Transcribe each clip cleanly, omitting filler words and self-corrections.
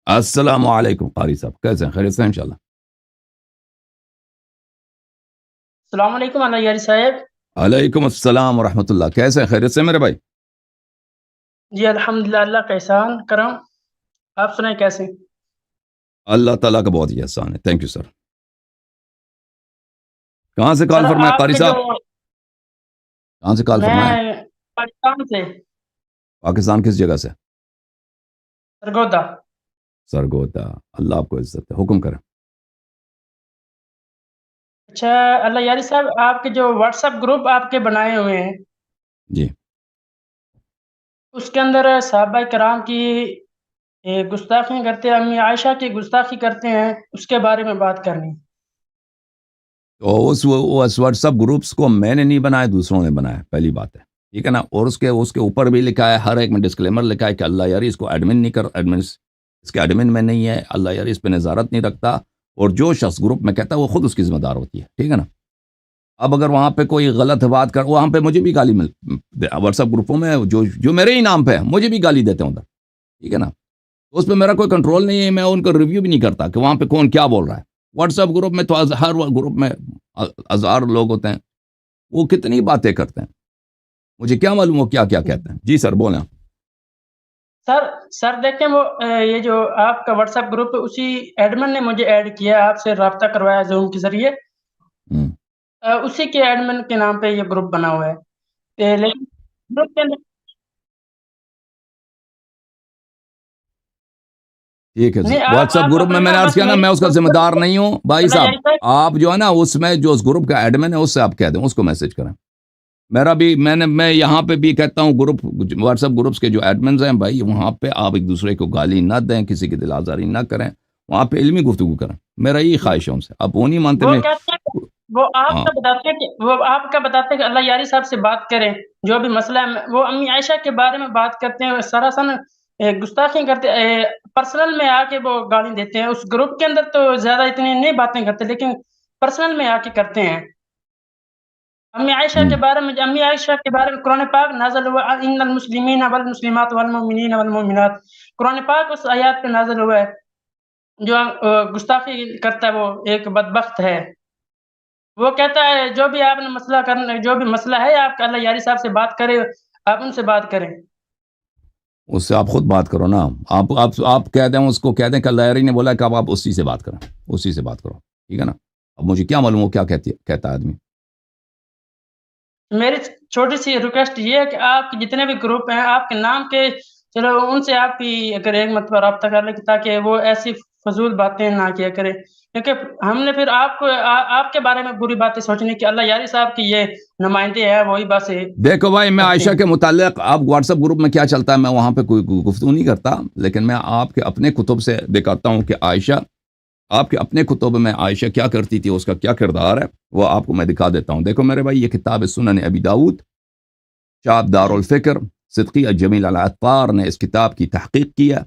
السلام علیکم قاری صاحب، کیسے ہیں؟ خیریت سے ہیں انشاءاللہ؟ السلام علیکم اللہ یاری صاحب. علیکم السلام ورحمۃ اللہ، کیسے ہیں؟ خیریت سے میرے بھائی؟ جی الحمدللہ، اللہ کا احسان کرم. آپ سنائیں کیسے؟ اللہ تعالیٰ کا بہت ہی احسان ہے، تھینک یو سر. کہاں سے کال سر فرمایا آپ قاری کے جو صاحب؟ کہاں سے کال فرمایا؟ میں پاکستان سے پاکستان کس جگہ سے؟ سرگودا. سرگودا. اللہ آپ کو عزت ہے، حکم کریں. اچھا اللہ یاری صاحب، آپ کے جو واٹس ایپ گروپ آپ کے بنائے ہوئے ہیں جی اس کے اندر صحابہ کرام کی گستاخی کرتے ہیں، امی عائشہ کی گستاخی کرتے ہیں، اس کے بارے میں بات کرنی. تو اس واٹس ایپ گروپس کو میں نے نہیں بنایا، دوسروں نے بنایا، پہلی بات ہے، ٹھیک ہے نا. اور اس کے اوپر بھی لکھا ہے، ہر ایک میں ڈسکلیمر لکھا ہے کہ اللہ یاری اس کو ایڈمن نہیں کر، اس کے ایڈمن میں نہیں ہے، اللہ یاری اس پہ نظارت نہیں رکھتا. اور جو شخص گروپ میں کہتا ہے وہ خود اس کی ذمہ دار ہوتی ہے، ٹھیک ہے نا. اب اگر وہاں پہ کوئی غلط بات کر، وہاں پہ مجھے بھی گالی واٹس ایپ گروپوں میں جو میرے ہی نام پہ ہے مجھے بھی گالی دیتے ہیں ادھر، ٹھیک ہے نا. تو اس پہ میرا کوئی کنٹرول نہیں ہے، میں ان کا ریویو بھی نہیں کرتا کہ وہاں پہ کون کیا بول رہا ہے. واٹس ایپ گروپ میں تو ہر گروپ میں ہزار لوگ ہوتے ہیں، وہ کتنی باتیں کرتے ہیں، مجھے کیا معلوم وہ کیا کیا کہتے ہیں. جی سر بولیں. سر دیکھیں، وہ یہ جو آپ کا واٹس ایپ گروپ ہے، اسی ایڈمن نے مجھے ایڈ کیا، آپ سے رابطہ کروایا زوم کے ذریعے. اسی کے ایڈمن کے نام پہ یہ گروپ بنا ہوا ہے. لیکن گروپ کے اندر ٹھیک ہے، نہیں، واٹس ایپ آپ گروپ میں اپنے میں نے نام عرض کیا نا، میں اس کا ذمہ دار نہیں ہوں بھائی اللہ صاحب. یاری صاحب. آپ جو ہے نا اس میں جو اس گروپ کا ایڈمن ہے اس سے آپ کہہ دیں، اس کو میسج کریں. میرا بھی میں یہاں پہ بھی کہتا ہوں، گروپ واٹس ایپ گروپس کے جو ایڈمنز ہیں بھائی، وہاں پہ آپ ایک دوسرے کو گالی نہ دیں، کسی کی دل آزاری نہ کریں، وہاں پہ علمی گفتگو کریں. میرا یہی خواہش ہے ان سے. اب وہ نہیں مانتے. وہ میں کہتے ہیں کہ وہ آپ ہاں کا بتاتے ہیں کہ وہ آپ کا بتاتے ہیں کہ اللہ یاری صاحب سے بات کریں، جو بھی مسئلہ ہے. وہ امی عائشہ کے بارے میں بات کرتے ہیں، سراسر گستاخی کرتے، پرسنل میں آ کے وہ گالی دیتے ہیں. اس گروپ کے اندر تو زیادہ اتنی نہیں باتیں کرتے، لیکن پرسنل میں آ کے کرتے ہیں. امی عائشہ کے بارے میں قرآن پاک نازل ہوا، ان المسلمین والمسلمات والمؤمنین والمؤمنات. قرآن پاک اس آیات پہ نازل ہوا ہے. جو گستاخی کرتا ہے وہ ایک بدبخت ہے. وہ کہتا ہے جو بھی آپ نے مسئلہ ہے آپ کا، اللہ یاری صاحب سے بات کرے، آپ ان سے بات کریں. اس سے آپ خود بات کرو نا. آپ کہہ دیں، اس کو کہہ دیں کہ اللہ یاری نے بولا کہ اب آپ اسی سے بات کریں، اسی سے بات کرو، ٹھیک ہے نا. اب مجھے کیا معلوم وہ کیا کہتا ہے آدمی. میری چھوٹی سی ریکویسٹ یہ ہے کہ آپ کے جتنے بھی گروپ ہیں، آپ کے نام کے، چلو ان سے آپ کی اگر ایک مرتبہ رابطہ کر لیں تاکہ وہ ایسی فضول باتیں نہ کیا کریں. کیونکہ ہم نے پھر آپ کے بارے میں بری باتیں سوچنی کہ اللہ یاری صاحب کی یہ نمائندے ہیں، وہی باتیں. دیکھو بھائی، میں عائشہ کے متعلق اب واٹس ایپ گروپ میں کیا چلتا ہے میں وہاں پہ کوئی گفتگو نہیں کرتا، لیکن میں آپ کے اپنے کتب سے دکھاتا ہوں کہ عائشہ، آپ کے اپنے کتب میں عائشہ کیا کرتی تھی، اس کا کیا کردار ہے، وہ آپ کو میں دکھا دیتا ہوں. دیکھو میرے بھائی، یہ کتاب سنن ابی داؤد، چاپ دار الفکر، صدقی الجمیل العطار نے اس کتاب کی تحقیق کیا.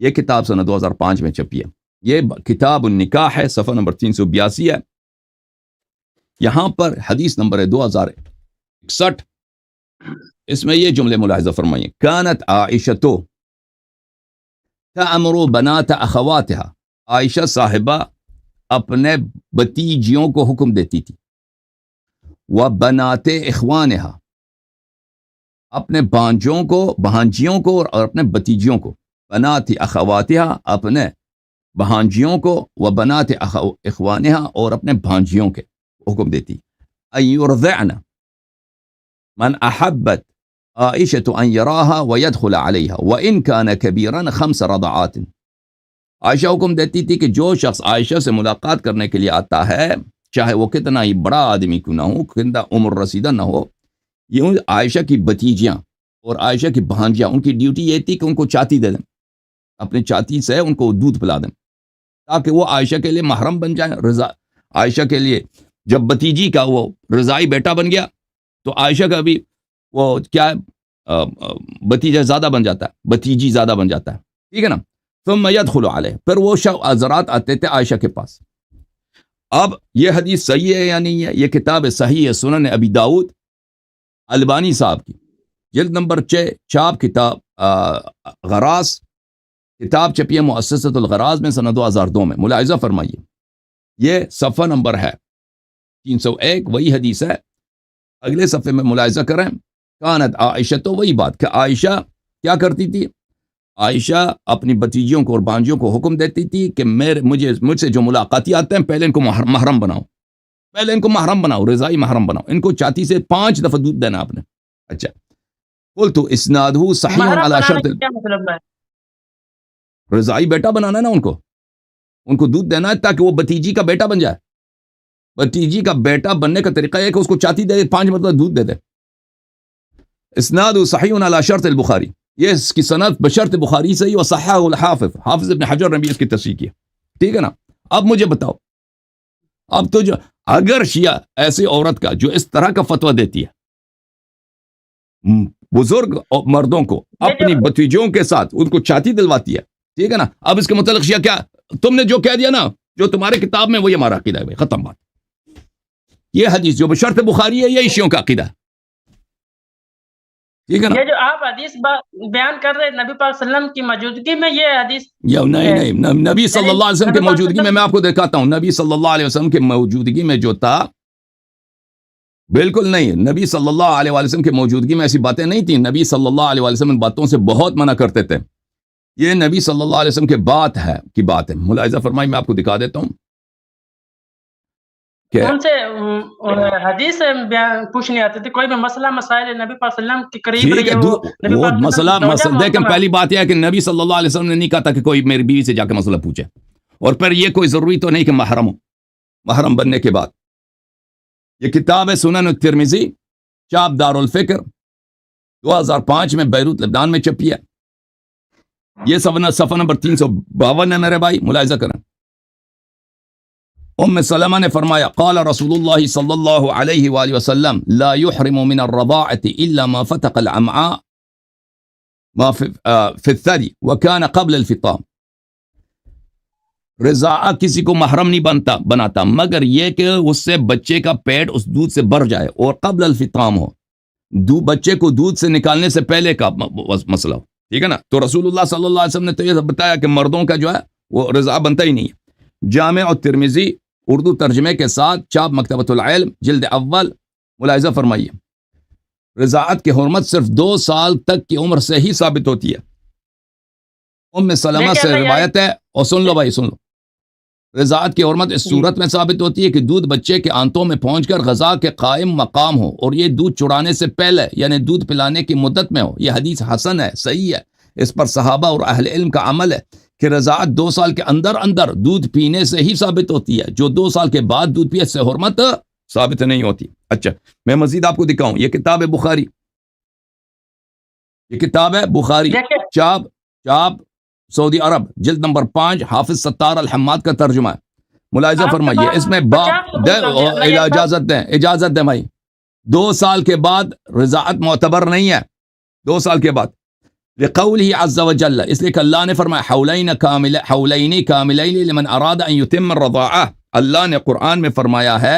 یہ کتاب سنہ 2005 میں چھپی ہے. یہ کتاب النکاح ہے، صفحہ نمبر 382 ہے. یہاں پر حدیث نمبر ہے 2061. اس میں یہ جملے ملاحظہ فرمائیے: کانت عائشہ تأمر بنات اخواتها. عائشہ صاحبہ اپنے بتیجیوں کو حکم دیتی تھی. وبنات اخوانها، اپنے بہانجیوں کو اور اپنے بتیجیوں کو. بنات اخواتها، اپنے بہانجیوں کو، وبنات اخوانها، اور اپنے بھانجیوں کے حکم دیتی. ایرضعن من احبت عائشة ان يراها ويدخل عليها وان كان كبيرا 5 رضعات. عائشہ حکم دیتی تھی کہ جو شخص عائشہ سے ملاقات کرنے کے لیے آتا ہے، چاہے وہ کتنا ہی بڑا آدمی کیوں نہ ہو، کتنا عمر رسیدہ نہ ہو، یہ عائشہ کی بتیجیاں اور عائشہ کی بھانجیاں، ان کی ڈیوٹی یہ تھی کہ ان کو چاتی دے دیں، اپنی چاتی سے ان کو دودھ پلا دیں تاکہ وہ عائشہ کے لیے محرم بن جائیں. عائشہ کے لیے جب بتیجی کا وہ رضائی بیٹا بن گیا تو عائشہ کا بھی وہ کیا بتیجا زیادہ بن جاتا ہے، بتیجی زیادہ بن جاتا ہے، ٹھیک ہے نا. ثم يدخل علیہ، پھر وہ حضرات آتے تھے عائشہ کے پاس. اب یہ حدیث صحیح ہے یا نہیں ہے؟ یہ کتاب صحیح ہے، سنن ابی داؤد، البانی صاحب کی، جلد نمبر 6، چاپ کتاب غراس، کتاب چھپی ہے مؤسسۃ الغراض میں سنہ 2002 میں. ملاحظہ فرمائیے یہ صفحہ نمبر ہے 301, وہی حدیث ہے. اگلے صفحے میں ملاحظہ کریں. کانت عائشہ, تو وہی بات کہ عائشہ کیا کرتی تھی. عائشہ اپنی بتیجیوں کو اور بانجیوں کو حکم دیتی تھی کہ مجھ سے جو ملاقاتی آتے ہیں پہلے ان کو محرم بناؤ, پہلے ان کو محرم بناؤ, رضائی محرم بناؤ. ان کو چھاتی سے 5 دفعہ دودھ دینا آپ نے. اچھا, قلت اسنادہ صحیح علی شرط. کیا مطلب ہے؟ رضائی بیٹا بنانا ہے نا ان کو دودھ دینا ہے تاکہ وہ بتیجی کا بیٹا بن جائے. بتیجی کا بیٹا بننے کا طریقہ ہے کہ اس کو چاتی دے 5 مرتبہ دودھ دے دے. اسناد صحیح علی شرط البخاری, یہ اس کی سند بشرط بخاری سے ہی, وصححہ الحافظ, حافظ ابن حجر نے بھی اس کی تصحیح کی. ٹھیک ہے نا. اب مجھے بتاؤ, اب تو جو اگر شیعہ ایسی عورت کا جو اس طرح کا فتویٰ دیتی ہے, بزرگ مردوں کو اپنی بتیجوں کے ساتھ ان کو چھاتی دلواتی ہے, ٹھیک ہے نا, اب اس کے متعلق شیعہ کیا, تم نے جو کہہ دیا نا, جو تمہارے کتاب میں وہ یہ ہمارا عقیدہ ہے بھائی, ختم بات. یہ حدیث جو بشرط بخاری ہے یہ شیعوں کا عقیدہ ہے, ٹھیک ہے نا. یہ جو آپ حدیث بیان کر رہے نبی پاک صلی اللہ علیہ وسلم کی موجودگی میں, یہ حدیث نہیں, نبی صلی اللہ علیہ وسلم کی موجودگی میں, میں آپ کو دکھاتا ہوں, نبی صلی اللہ علیہ وسلم کی موجودگی میں جو تھا, بالکل نہیں, نبی صلی اللہ علیہ وسلم کی موجودگی میں ایسی باتیں نہیں تھیں. نبی صلی اللہ علیہ وسلم ان باتوں سے بہت منع کرتے تھے. یہ نبی صلی اللہ علیہ وسلم کے بات ہے. ملاحظہ فرمائی, میں آپ کو دکھا دیتا ہوں کہ ان سے حدیث بیان پوچھنے آتے تھے, کوئی بھی مسئلہ مسائل نبی پاک صلی اللہ علیہ وسلم کے قریب ٹھیک ہے, وہ مسئلہ دیکھیں, پہلی بات یہ ہے کہ نبی صلی اللہ علیہ وسلم نے نہیں کہا تھا کہ کوئی میری بیوی سے جا کے مسئلہ پوچھے, اور پھر یہ کوئی ضروری تو نہیں کہ محرم بننے کے بعد. یہ کتاب ہے سنن الترمذی, چاپ دار الفکر, 2005 میں بیروت لبنان میں چھپی ہے. یہ صفحہ نمبر 352 ہے میرے بھائی, ملاحظہ کریں. ام سلمہ نے فرمایا, قال رسول اللہ صلی اللہ علیہ وآلہ وسلم لا يحرم من الرضاعة الا ما فتق الامعاء ما في الثدي وكان قبل الفطام. رضاعہ کسی کو محرم نہیں بناتا مگر یہ کہ اس سے بچے کا پیٹ اس دودھ سے بھر جائے اور قبل الفطام ہو, بچے کو دودھ سے نکالنے سے پہلے کا مسئلہ ہو, ٹھیک ہے نا. تو رسول اللہ صلی اللہ علیہ وسلم نے تو یہ بتایا کہ مردوں کا جو ہے وہ رضاعہ بنتا ہی نہیں ہے. جامع الترمذی اردو ترجمے کے ساتھ, چاپ مکتبۃ العلم, جلد اول, ملاحظہ فرمائیے. رضاعت کی حرمت صرف 2 سال تک کی عمر سے ہی ثابت ہوتی ہے. ام سلمہ سے روایت ہے, اور سن لو بھائی, سن لو. رضاعت کی حرمت اس صورت میں ثابت ہوتی ہے کہ دودھ بچے کے آنتوں میں پہنچ کر غذا کے قائم مقام ہو, اور یہ دودھ چڑانے سے پہلے یعنی دودھ پلانے کی مدت میں ہو. یہ حدیث حسن ہے, صحیح ہے. اس پر صحابہ اور اہل علم کا عمل ہے کہ رضاعت 2 سال کے اندر دودھ پینے سے ہی ثابت ہوتی ہے. جو 2 سال کے بعد دودھ پیے سے حرمت ثابت نہیں ہوتی. اچھا, میں مزید آپ کو دکھاؤں. یہ کتاب ہے بخاری, یہ کتاب ہے بخاری, چاپ سعودی عرب, جلد نمبر 5, حافظ ستار الحماد کا ترجمہ ہے. ملاحظہ فرمائیے, اس میں اجازت دیں بھائی, 2 سال کے بعد رضاعت معتبر نہیں ہے. 2 سال کے بعد لقوله عز وجل, اس لیے کہ اللہ نے فرمایا حولین کاملین لمن اراد ان یتم الرضاعہ. اللہ نے قرآن میں فرمایا ہے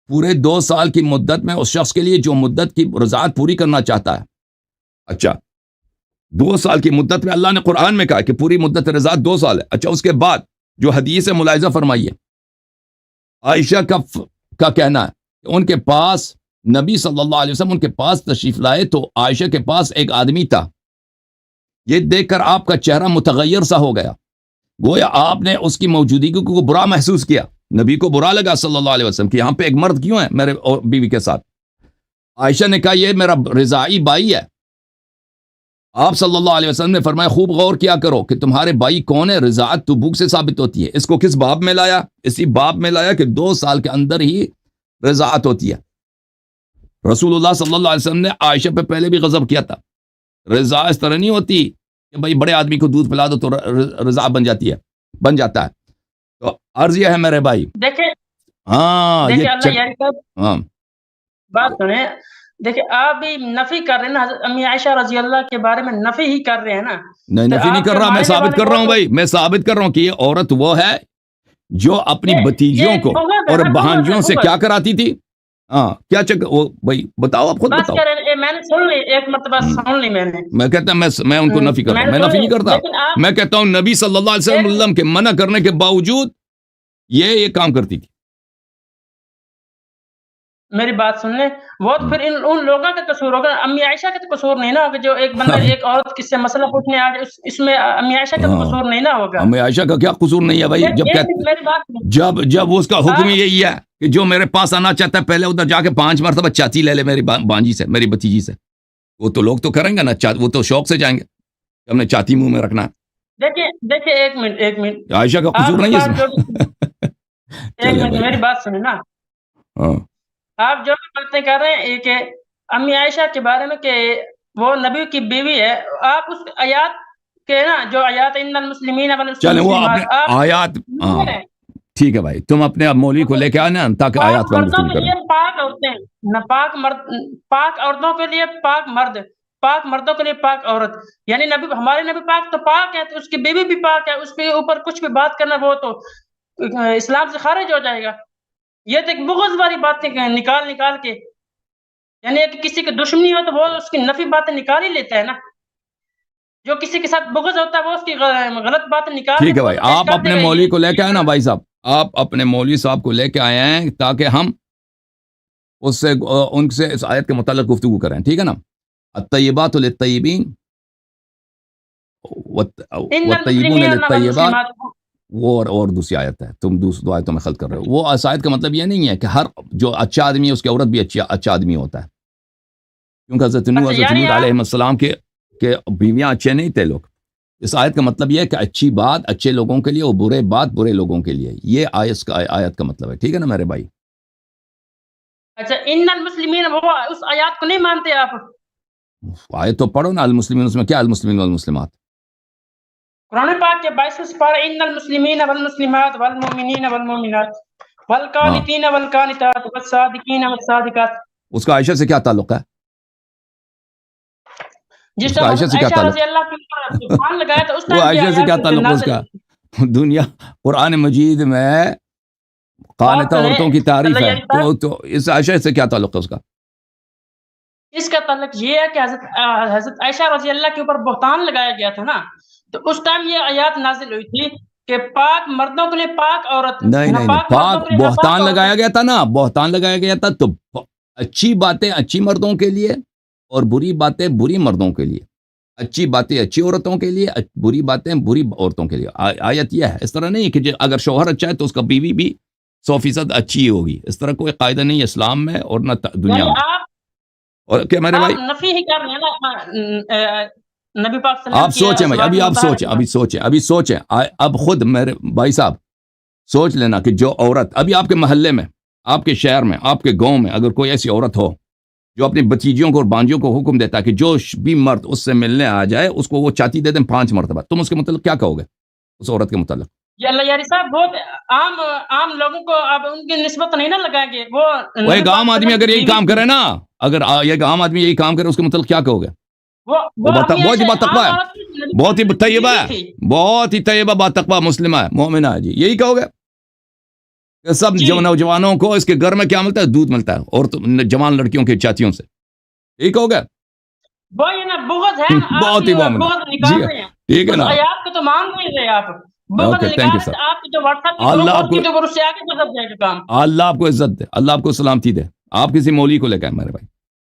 پورے 2 سال کی مدت میں اس شخص کے لیے جو مدت کی رضاعت پوری کرنا چاہتا ہے. اچھا, 2 سال کی مدت میں اللہ نے قرآن میں کہا کہ پوری مدت رضاعت 2 سال ہے. اچھا, اس کے بعد جو حدیث ہے ملاحظہ فرمائیے. عائشہ کا کہنا ہے کہ ان کے پاس نبی صلی اللہ علیہ وسلم ان کے پاس تشریف لائے تو عائشہ کے پاس ایک آدمی تھا. یہ دیکھ کر آپ کا چہرہ متغیر سا ہو گیا, گویا آپ نے اس کی موجودگی کو برا محسوس کیا. نبی کو برا لگا صلی اللہ علیہ وسلم کہ یہاں پہ ایک مرد کیوں ہے میرے بیوی کے ساتھ. عائشہ نے کہا یہ میرا رضاعی بھائی ہے. آپ صلی اللہ علیہ وسلم نے فرمایا خوب غور کیا کرو کہ تمہارے بھائی کون ہے. رضاعت تبوک سے ثابت ہوتی ہے. اس کو کس باب میں لایا؟ اسی باب میں لایا کہ 2 سال کے اندر ہی رضاعت ہوتی ہے. رسول اللہ صلی اللہ علیہ وسلم نے عائشہ پہ پہلے بھی غضب کیا تھا. رضا اس طرح نہیں ہوتی کہ بھائی بڑے آدمی کو دودھ پلا دو تو رضا بن جاتا ہے. تو عرض یہ ہے میرے بھائی, دیکھیں بات سنیں, دیکھیں آپ بھی نفی کر رہے ہیں نا, امی عائشہ رضی اللہ کے بارے میں نفی ہی کر رہے ہیں نا. نہیں, نفی نہیں کر رہا, میں ثابت کر رہا ہوں بھائی, میں ثابت کر رہا ہوں کہ یہ عورت وہ ہے جو اپنی بتیجیوں کو اور بہانجیوں سے کیا کراتی تھی. ہاں کیا چکر وہ بھائی بتاؤ آپ خود بس بتاؤ. کریں میں نے سن لی ایک مرتبہ سن لی میں نے. میں کہتا ہوں میں ان کو نفی کرتا ہوں, میں نفی نہیں کرتا, لیکن آپ میں کہتا ہوں نبی صلی اللہ علیہ وسلم کے منع کرنے کے باوجود یہ کام کرتی تھی. میری بات سن لیں, وہ تو پھر ان لوگوں کا قصور ہوگا, امی عائشہ کا تو قصور نہیں نا ہوگا. جو ایک بندہ ایک عورت کس سے مسئلہ پوچھنے آ جائے اس میں امی عائشہ کا تو قصور نہیں نا ہوگا. امی عائشہ کا کیا قصور نہیں ہے بھائی؟ میری بات جب اس کا حکم یہی ہے کہ جو میرے پاس آنا چاہتا ہے پہلے ادھر جا کے 5 مرتبہ چاچی لے لے میری بانجی سے, میری بتیجی سے. وہ تو لوگ تو کریں گے نا, وہ تو شوق سے جائیں گے کہ ہم نے چاتی منہ میں رکھنا ہے. دیکھیں ایک منٹ عائشہ کا قصور نہیں ہے اس میں. ایک منٹ میری بات سنیں نا. آپ جو باتیں کر رہے ہیں کہ امی عائشہ کے بارے میں کہ وہ نبی کی بیوی ہے, آپ اس آیات کے نا جو آیات ان المسلمین چلیں وہ آیات ٹھیک ہے بھائی, تم اپنے مولوی کو لے کے آنا تاکہ آیات پر گفتگو کریں. پاک عورتیں ناپاک مرد, پاک عورتوں کے لیے پاک مرد, پاک مردوں کے لیے پاک عورت. یعنی نبی ہمارے نبی پاک تو پاک ہے, تو اس کی بیوی بھی پاک ہے. اس کے اوپر کچھ بھی بات کرنا وہ تو اسلام سے خارج ہو جائے گا. یہ تو ایک بغض والی باتیں نکال کے, یعنی کہ کسی کی دشمنی ہو تو وہ اس کی نفی باتیں نکال ہی لیتا ہے نا. جو کسی کے ساتھ بغض ہوتا ہے وہ اس کی غلط باتیں نکال. ٹھیک ہے بھائی, آپ اپنے مولوی کو لے کے آئے نا بھائی صاحب, آپ اپنے مولوی صاحب کو لے کے آئے ہیں تاکہ ہم اس سے ان سے اس آیت کے متعلق گفتگو کریں. ٹھیک ہے نا. الطیبات للطیبین والطیبون للطیبات, وہ اور دوسری آیت ہے, تم دو آیتوں میں خلط کر رہے ہو. وہ اس آیت کا مطلب یہ نہیں ہے کہ ہر جو اچھا آدمی ہے اس کی عورت بھی اچھا آدمی ہوتا ہے, کیونکہ حضرت نوح علیہ السلام کے بیویاں اچھے نہیں تھے لوگ. اس آیت کا مطلب یہ ہے کہ اچھی بات اچھے لوگوں کے لیے اور برے بات برے لوگوں کے لیے. یہ آیت کا مطلب ہے. ٹھیک ہے نا میرے بھائی. اچھا ان المسلمین, وہ اس آیات کو نہیں مانتے آپ؟ آیت تو پڑھو نا المسلمین, اس میں کیا المسلمین والمسلمات؟ قرآن پاک کے 22 سپارہ ان المسلمین والمسلمات والمؤمنین والمؤمنات والقانتین والقانتات والصادقین والصادقات. اس کا عائشہ سے کیا تعلق ہے؟ جس طرح عائشہ رضی اللہ عنہا سبحان لگایا تھا اس ٹائم عائشہ سے کیا تعلق ہے اس کا؟ دنیا قرآن مجید میں قانتہ عورتوں کی تعریف ہے, تو اس عائشہ سے کیا تعلق ہے اس کا؟ اس کا تعلق یہ ہے کہ حضرت عائشہ رضی اللہ کے اوپر بہتان لگایا گیا تھا نا, تو اس ٹائم یہ آیات نازل ہوئی تھی کہ پاک مردوں کے لیے پاک عورت. نہیں پاک بہتان لگایا گیا تھا نا, بہتان لگایا گیا تھا. تو اچھی باتیں اچھی مردوں کے لیے اور بری باتیں بری مردوں کے لیے, اچھی باتیں اچھی عورتوں کے لیے, بری باتیں بری عورتوں کے لیے. آیت یہ ہے, اس طرح نہیں کہ اگر شوہر اچھا ہے تو اس کا بیوی بھی 100% اچھی ہوگی. اس طرح کوئی قاعدہ نہیں ہے اسلام میں اور نہ دنیا میں. اور کیا میرے بھائی نفی ہی کر رہے ہیں نا نبی پاک صلی اللہ علیہ وسلم. آپ سوچیں بھائی, ابھی سوچیں اب خود میرے بھائی صاحب سوچ لینا کہ جو عورت ابھی آپ کے محلے میں, آپ کے شہر میں, آپ کے گاؤں میں اگر کوئی ایسی عورت ہو جو اپنی بتیجیوں کو اور بانجیوں کو حکم دیتا ہے کہ جو بھی مرد اس سے ملنے آ جائے اس کو وہ چاتی دے دیں 5 مرتبہ, تم اس کے متعلق کیا کہو گے اس عورت کے متعلق؟ یہ اللہ یاری صاحب بہت عام لوگوں کو آپ ان کی نسبت نہیں نہ لگائیں گے. وہ ایک عام آدمی اگر یہی کام کرے نا, اگر ایک عام آدمی یہی کام کرے اس کے متعلق کیا کہو گے؟ بہت ہی باتقوا ہے, بہت ہی طیبہ ہے, بہت ہی طیبہ باتقوا مسلمہ ہے, مومنہ ہے. جی یہی کہو گے کہ سب نوجوانوں کو اس کے گھر میں کیا ملتا ہے؟ دودھ ملتا ہے, اور جوان لڑکیوں کے چاچیوں سے. یہی کہو گے؟ بہت ہی مومن. جی ٹھیک ہے نا. اللہ آپ کو عزت دے, اللہ آپ کو سلامتی دے. آپ کسی مولوی کو لے کے آئے میرے بھائی.